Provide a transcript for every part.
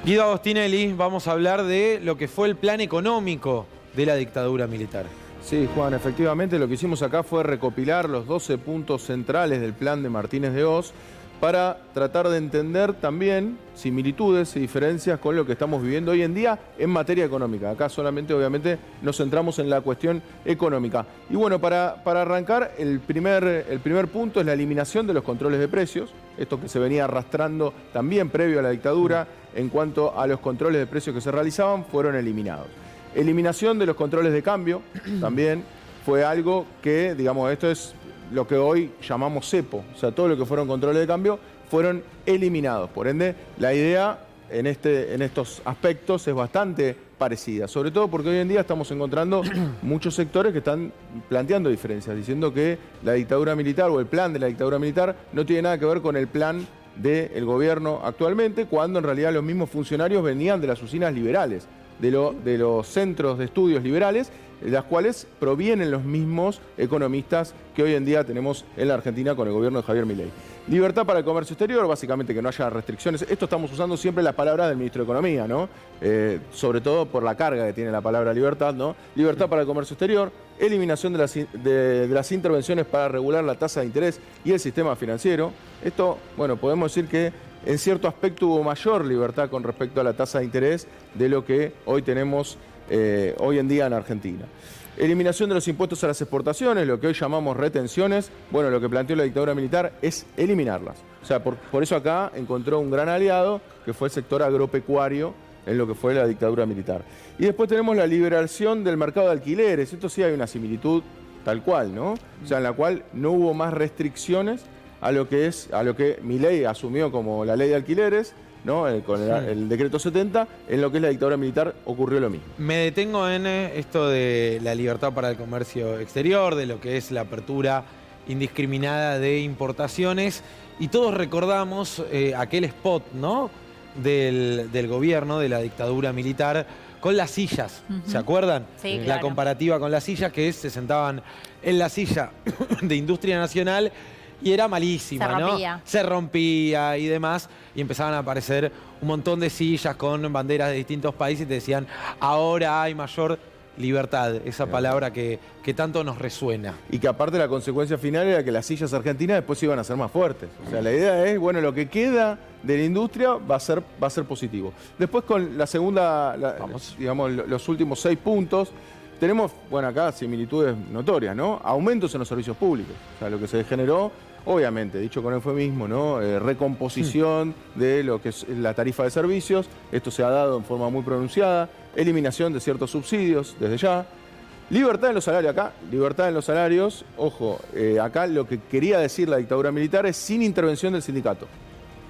Guido Agostinelli, vamos a hablar de lo que fue el plan económico de la dictadura militar. Sí, Juan, efectivamente lo que hicimos acá fue recopilar los 12 puntos centrales del plan de Martínez de Hoz para tratar de entender también similitudes y diferencias con lo que estamos viviendo hoy en día en materia económica. Acá solamente, obviamente, nos centramos en la cuestión económica. Y bueno, para arrancar, el primer punto es la eliminación de los controles de precios, esto que se venía arrastrando también previo a la dictadura en cuanto a los controles de precios que se realizaban, fueron eliminados. Eliminación de los controles de cambio también fue algo que, digamos, esto es lo que hoy llamamos cepo, o sea, todo lo que fueron controles de cambio fueron eliminados. Por ende, la idea en estos aspectos es bastante parecida, sobre todo porque hoy en día estamos encontrando muchos sectores que están planteando diferencias, diciendo que la dictadura militar o el plan de la dictadura militar no tiene nada que ver con el plan del gobierno actualmente, cuando en realidad los mismos funcionarios venían de las usinas liberales, de los centros de estudios liberales, de las cuales provienen los mismos economistas que hoy en día tenemos en la Argentina con el gobierno de Javier Milei. Libertad para el comercio exterior, básicamente que no haya restricciones. Esto estamos usando siempre las palabras del ministro de Economía, ¿no? Sobre todo por la carga que tiene la palabra libertad, ¿no? Libertad para el comercio exterior, eliminación de las intervenciones para regular la tasa de interés y el sistema financiero. Esto, bueno, podemos decir que en cierto aspecto hubo mayor libertad con respecto a la tasa de interés de lo que hoy tenemos hoy en día en Argentina. Eliminación de los impuestos a las exportaciones, lo que hoy llamamos retenciones. Bueno, lo que planteó la dictadura militar es eliminarlas. O sea, por eso acá encontró un gran aliado, que fue el sector agropecuario, en lo que fue la dictadura militar. Y después tenemos la liberación del mercado de alquileres. Esto sí hay una similitud tal cual, ¿no? O sea, en la cual no hubo más restricciones a lo que Milei asumió como la ley de alquileres, ¿no? Con el decreto 70, en lo que es la dictadura militar ocurrió lo mismo. Me detengo en esto de la libertad para el comercio exterior, de lo que es la apertura indiscriminada de importaciones, y todos recordamos aquel spot, ¿no? del gobierno, de la dictadura militar, con las sillas, ¿se acuerdan? Sí, La claro. comparativa con las sillas, que se sentaban en la silla de Industria Nacional y era malísima, Se rompía. ¿no? Se rompía y demás, y empezaban a aparecer un montón de sillas con banderas de distintos países y te decían, ahora hay mayor libertad, esa palabra que tanto nos resuena. Y que aparte la consecuencia final era que las sillas argentinas después iban a ser más fuertes. O sea, la idea es, bueno, lo que queda de la industria va a ser positivo. Después con la segunda, digamos, los últimos 6 puntos, tenemos, bueno, acá similitudes notorias, ¿no? Aumentos en los servicios públicos. O sea, lo que se generó, obviamente, dicho con eufemismo, ¿no? Recomposición de lo que es la tarifa de servicios. Esto se ha dado en forma muy pronunciada. Eliminación de ciertos subsidios desde ya. Libertad en los salarios acá. Libertad en los salarios. Ojo, acá lo que quería decir la dictadura militar es sin intervención del sindicato.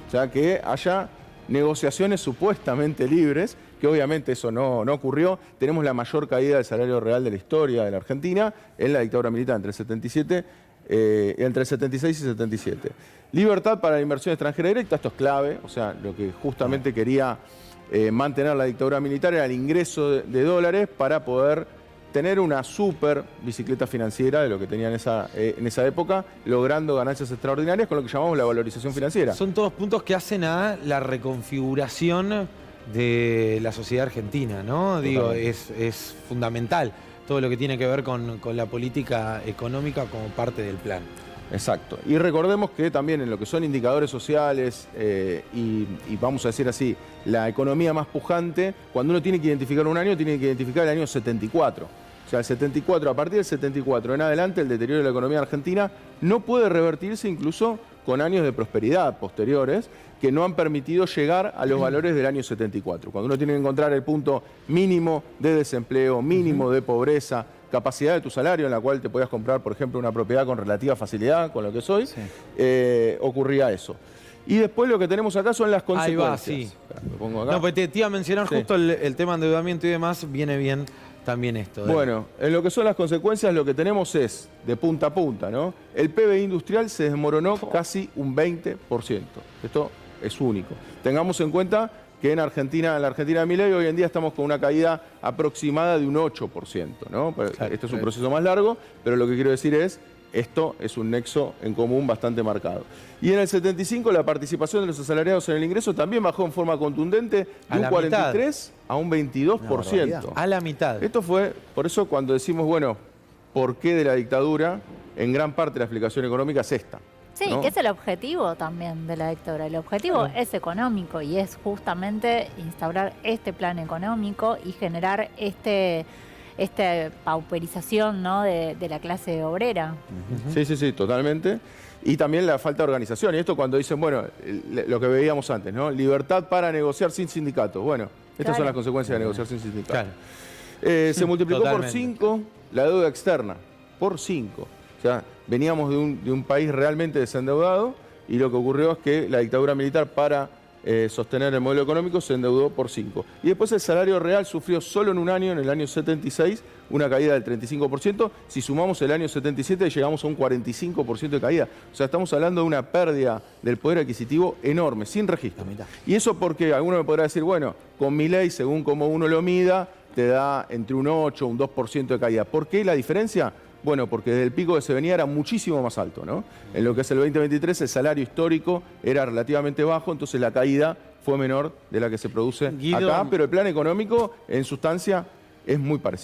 O sea, que haya negociaciones supuestamente libres, que obviamente eso no ocurrió. Tenemos la mayor caída del salario real de la historia de la Argentina en la dictadura militar entre el 76 y 77. Libertad para la inversión extranjera directa, esto es clave, o sea, lo que justamente quería mantener la dictadura militar era el ingreso de dólares para poder tener una super bicicleta financiera de lo que tenía en esa época, logrando ganancias extraordinarias con lo que llamamos la valorización financiera. Son todos puntos que hacen a la reconfiguración de la sociedad argentina, ¿no? Digo, es fundamental todo lo que tiene que ver con la política económica como parte del plan. Exacto. Y recordemos que también en lo que son indicadores sociales y vamos a decir así, la economía más pujante, cuando uno tiene que identificar un año, tiene que identificar el año 74. O sea, el 74, a partir del 74 en adelante, el deterioro de la economía argentina no puede revertirse incluso con años de prosperidad posteriores que no han permitido llegar a los valores del año 74. Cuando uno tiene que encontrar el punto mínimo de desempleo, mínimo de pobreza, capacidad de tu salario en la cual te podías comprar, por ejemplo, una propiedad con relativa facilidad, con lo que soy, ocurría eso. Y después lo que tenemos acá son las consecuencias. Ahí va, sí. Me pongo acá. No, pues te iba a mencionar justo el tema de endeudamiento y demás, viene bien también esto. Bueno, en lo que son las consecuencias, lo que tenemos es, de punta a punta, ¿no? El PBI industrial se desmoronó casi un 20%. Esto es único. Tengamos en cuenta que en la Argentina de Milei hoy en día estamos con una caída aproximada de un 8%, ¿no? Claro, esto es un proceso más largo, pero lo que quiero decir es esto es un nexo en común bastante marcado. Y en el 75 la participación de los asalariados en el ingreso también bajó en forma contundente de un 43 a un 22%. A la mitad. Esto fue, por eso cuando decimos, bueno, ¿por qué de la dictadura? En gran parte la explicación económica es esta. Sí, ¿no? que es el objetivo también de la dictadura. El objetivo es económico y es justamente instaurar este plan económico y generar esta pauperización, ¿no? de la clase obrera. Sí, totalmente. Y también la falta de organización. Y esto cuando dicen, bueno, lo que veíamos antes, ¿no? Libertad para negociar sin sindicatos. Bueno, estas son las consecuencias de negociar sin sindicatos. Se multiplicó por 5 la deuda externa. Por 5. O sea, veníamos de un país realmente desendeudado y lo que ocurrió es que la dictadura militar para sostener el modelo económico se endeudó por 5. Y después el salario real sufrió solo en un año, en el año 76, una caída del 35%. Si sumamos el año 77 llegamos a un 45% de caída. O sea, estamos hablando de una pérdida del poder adquisitivo enorme, sin registro. Y eso porque alguno me podrá decir, bueno, con Milei, según como uno lo mida, te da entre un 8 o un 2% de caída. ¿Por qué la diferencia? Bueno, porque desde el pico que se venía era muchísimo más alto, ¿no? En lo que es el 2023 el salario histórico era relativamente bajo, entonces la caída fue menor de la que se produce acá, pero el plan económico en sustancia es muy parecido.